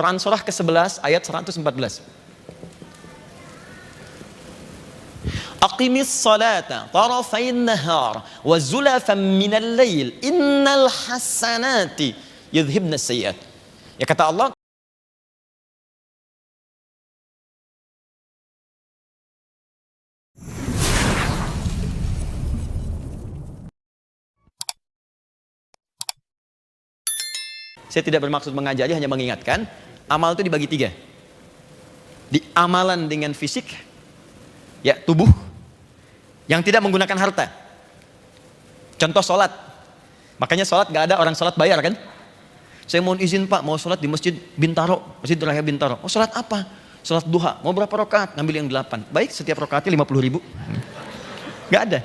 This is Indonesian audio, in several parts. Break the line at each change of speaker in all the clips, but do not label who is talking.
Quran surah ke-11 ayat 114. Aqimis salata tarafain nahar wa zulafan minal lail innal hasanati yudhibna sayyiat. Ya kata Allah, saya tidak bermaksud mengajari, hanya mengingatkan, amal itu dibagi tiga. Di amalan dengan fisik, ya tubuh, yang tidak menggunakan harta. Contoh sholat. Makanya sholat gak ada orang sholat bayar kan? Saya mohon izin Pak, mau sholat di Masjid Bintaro, Masjid Raya Bintaro. Oh sholat apa? Sholat duha. Mau berapa rakaat? Ngambil yang 8. Baik, setiap rakaatnya 50.000. Gak ada.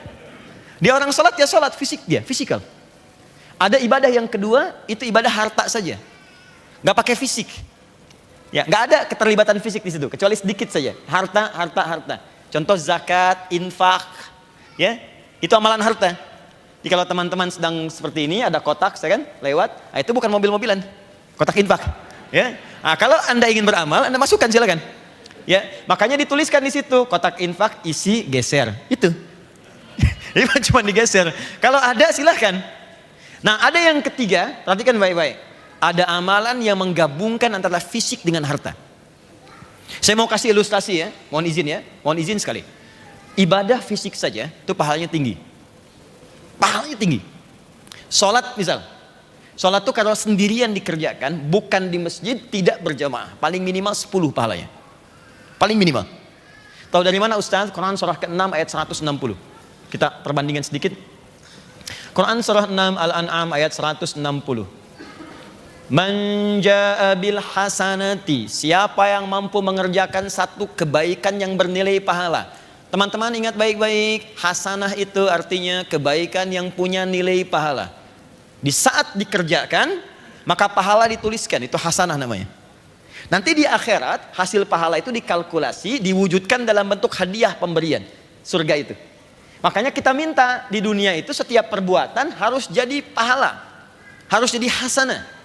Dia orang sholat, ya sholat fisik dia, fisikal. Ada ibadah yang kedua, itu ibadah harta saja. Gak pakai fisik. Ya, gak ada keterlibatan fisik di situ, kecuali sedikit saja. Harta. Contoh zakat, infak, ya, itu amalan harta. Jadi kalau teman-teman sedang seperti ini, ada kotak, saya kan, lewat, nah, itu bukan mobil-mobilan, kotak infak. Ya, nah, kalau anda ingin beramal, anda masukkan silakan. Ya, makanya dituliskan di situ, kotak infak isi geser, itu. Ini cuma digeser. Kalau ada silahkan. Nah, ada yang ketiga, perhatikan baik-baik. Ada amalan yang menggabungkan antara fisik dengan harta. Saya mau kasih ilustrasi ya, mohon izin sekali. Ibadah fisik saja itu pahalanya tinggi. Sholat misal, sholat itu kalau sendirian dikerjakan, bukan di masjid, tidak berjamaah, paling minimal 10 pahalanya. Paling minimal. Tahu dari mana Ustaz? Quran surah ke-6 ayat 160. Kita perbandingan sedikit. Quran surah 6 Al-An'am ayat 160. Man jaa bil hasanati, siapa yang mampu mengerjakan satu kebaikan yang bernilai pahala. Teman-teman ingat baik-baik, hasanah itu artinya kebaikan yang punya nilai pahala. Di saat dikerjakan, maka pahala dituliskan, itu hasanah namanya. Nanti di akhirat, hasil pahala itu dikalkulasi, diwujudkan dalam bentuk hadiah pemberian, surga itu. Makanya kita minta di dunia itu setiap perbuatan harus jadi pahala, harus jadi hasanah.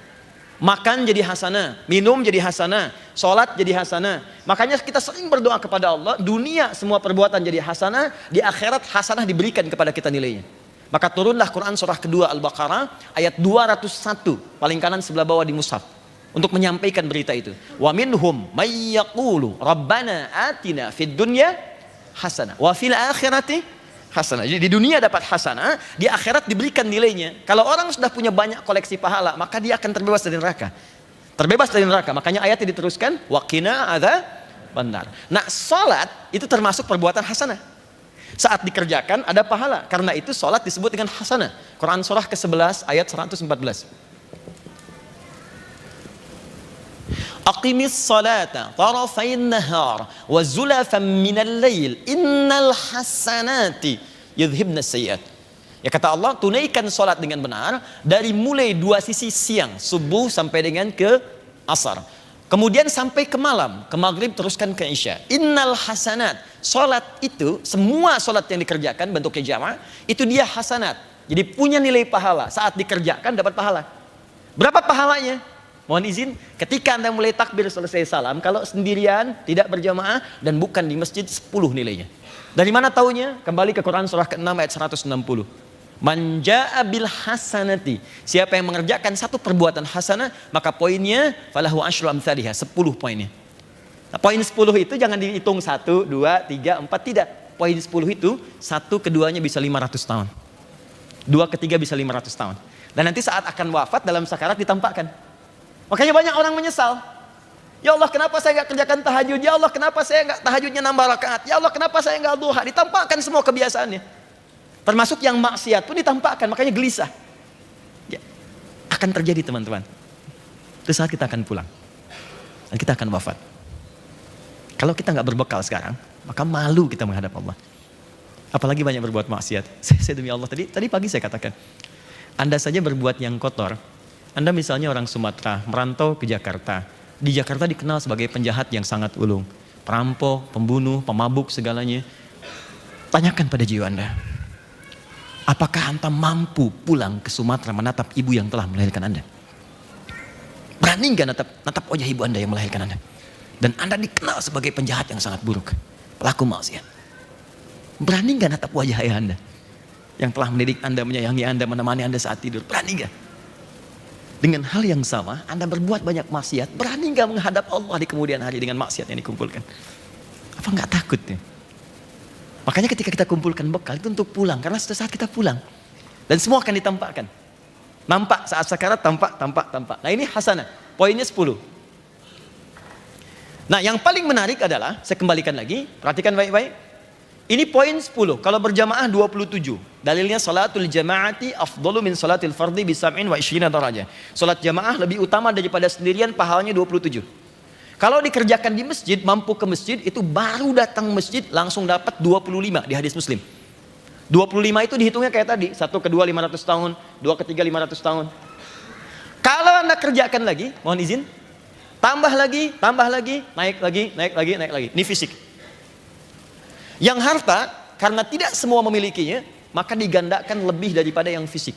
Makan jadi hasanah, minum jadi hasanah, sholat jadi hasanah. Makanya kita sering berdoa kepada Allah, dunia semua perbuatan jadi hasanah, di akhirat hasanah diberikan kepada kita nilainya. Maka turunlah Quran surah kedua Al-Baqarah ayat 201, paling kanan sebelah bawah di mushaf, untuk menyampaikan berita itu. Wa minhum may yaqulu rabbana atina fid dunya hasanah wa fil akhirati hasanah. Jadi di dunia dapat hasanah, di akhirat diberikan nilainya. Kalau orang sudah punya banyak koleksi pahala, maka dia akan terbebas dari neraka. Terbebas dari neraka. Makanya ayatnya diteruskan, waqina adzabannar. Nah, salat itu termasuk perbuatan hasanah. Saat dikerjakan ada pahala. Karena itu salat disebut dengan hasanah. Quran surah ke-11 ayat 114. Aqimis salata tarafain nahar wa zulafan minal lail innal hasanati yudhibna sayyiat. Ya kata Allah, tunaikan salat dengan benar dari mulai dua sisi siang, subuh sampai dengan ke asar. Kemudian sampai ke malam, ke maghrib teruskan ke isya. Innal hasanat, salat itu, semua salat yang dikerjakan bentuknya jamaah, itu dia hasanat. Jadi punya nilai pahala, saat dikerjakan dapat pahala. Berapa pahalanya? Mohon izin, ketika Anda mulai takbir selesai salam, kalau sendirian, tidak berjamaah, dan bukan di masjid, 10 nilainya. Dari mana taunya? Kembali ke Quran surah ke-6 ayat 160. Man jaa bil hasanati, siapa yang mengerjakan satu perbuatan hasanah, maka poinnya falahu asyru amsalihha, 10 poinnya. Nah, poin 10 itu jangan dihitung 1, 2, 3, 4, tidak. Poin 10 itu, satu keduanya bisa 500 tahun. Dua ketiga bisa 500 tahun. Dan nanti saat akan wafat dalam sakarat ditampakkan. Makanya banyak orang menyesal. Ya Allah, kenapa saya nggak kerjakan tahajud? Ya Allah, kenapa saya nggak tahajudnya nambah rakaat? Ya Allah, kenapa saya nggak duha? Ditampakkan semua kebiasaannya. Termasuk yang maksiat pun ditampakkan, makanya gelisah. Ya, akan terjadi teman-teman. Itu saat kita akan pulang. Dan kita akan wafat. Kalau kita nggak berbekal sekarang, maka malu kita menghadap Allah. Apalagi banyak berbuat maksiat. Saya demi Allah, tadi pagi saya katakan, Anda saja berbuat yang kotor. Anda misalnya orang Sumatera, merantau ke Jakarta. Di Jakarta dikenal sebagai penjahat yang sangat ulung. Perampok, pembunuh, pemabuk, segalanya. Tanyakan pada jiwa Anda. Apakah Anda mampu pulang ke Sumatera menatap ibu yang telah melahirkan Anda? Berani? Berani nggak natap wajah ibu Anda yang melahirkan Anda? Dan Anda dikenal sebagai penjahat yang sangat buruk, pelaku maksiat. Berani nggak natap wajah ayah Anda yang telah mendidik Anda, menyayangi Anda, menemani Anda saat tidur? Berani nggak? Dengan hal yang sama, Anda berbuat banyak maksiat, berani nggak menghadap Allah di kemudian hari dengan maksiat yang dikumpulkan? Apa nggak takut ya? Makanya ketika kita kumpulkan bekal itu untuk pulang, karena suatu saat kita pulang dan semua akan ditampakkan. Nampak saat sakarat, tampak. Nah ini hasanah, poinnya 10. Nah yang paling menarik adalah, saya kembalikan lagi, perhatikan baik-baik. Ini poin 10, kalau berjamaah 27. Dalilnya salatul jamaati afdalu min salatil fardhi bi 27 darajah. Salat jamaah lebih utama daripada sendirian, pahalanya 27. Kalau dikerjakan di masjid, mampu ke masjid, itu baru datang masjid langsung dapat 25 di hadis Muslim. 25 itu dihitungnya kayak tadi, 1 kedua 500 tahun, 2 ketiga 500 tahun. Kalau Anda kerjakan lagi, mohon izin, tambah lagi, naik lagi. Ini fisik. Yang harta, karena tidak semua memilikinya, maka digandakan lebih daripada yang fisik.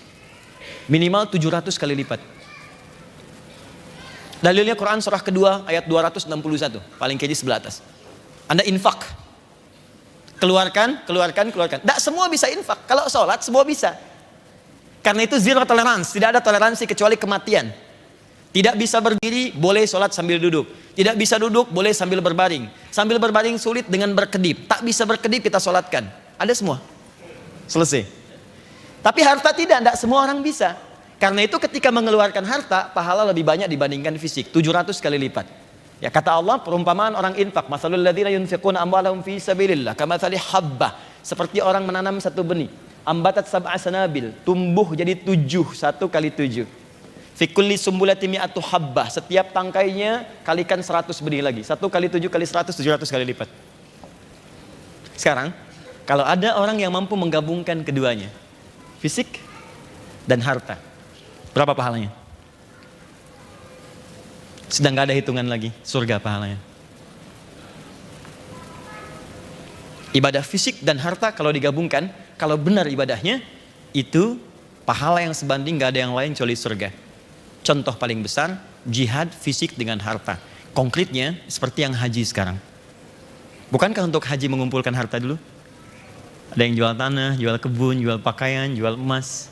Minimal 700 kali lipat. Dalilnya Quran surah kedua ayat 261, paling kiri sebelah atas. Anda infak, keluarkan. Tidak semua bisa infak. Kalau sholat semua bisa. Karena itu zero tolerance, tidak ada toleransi kecuali kematian. Tidak bisa berdiri, boleh sholat sambil duduk. Tidak bisa duduk, boleh sambil berbaring. Sambil berbaring sulit dengan berkedip. Tak bisa berkedip, kita sholatkan. Ada semua. Selesai. Tapi harta tidak semua orang bisa. Karena itu ketika mengeluarkan harta, pahala lebih banyak dibandingkan fisik. 700 kali lipat. Ya kata Allah, perumpamaan orang infak. Masalul ladzina yunfiquna amwalahum fi sabilillah kamatsali habbah. Seperti orang menanam satu benih. Ambatat sab'a sanabil. Tumbuh jadi 7, 1 kali 7. Fi kulli sumbulati mi'atu habbah, setiap tangkainya kalikan 100 benih lagi. 1 kali 7 kali 100, 700 kali lipat. Sekarang, kalau ada orang yang mampu menggabungkan keduanya, fisik dan harta, berapa pahalanya? Sedang gak ada hitungan lagi, surga pahalanya. Ibadah fisik dan harta kalau digabungkan, kalau benar ibadahnya, itu pahala yang sebanding gak ada yang lain kecuali surga. Contoh paling besar, jihad fisik dengan harta. Konkretnya seperti yang haji sekarang. Bukankah untuk haji mengumpulkan harta dulu? Ada yang jual tanah, jual kebun, jual pakaian, jual emas.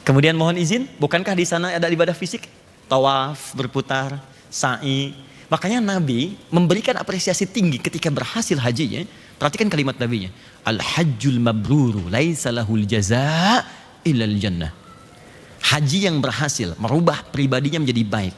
Kemudian mohon izin, bukankah di sana ada ibadah fisik? Tawaf, berputar, sa'i. Makanya Nabi memberikan apresiasi tinggi ketika berhasil hajinya. Perhatikan kalimat Nabinya. Al-hajjul mabruru laisa lahul jaza' illal jannah. Haji yang berhasil merubah pribadinya menjadi baik,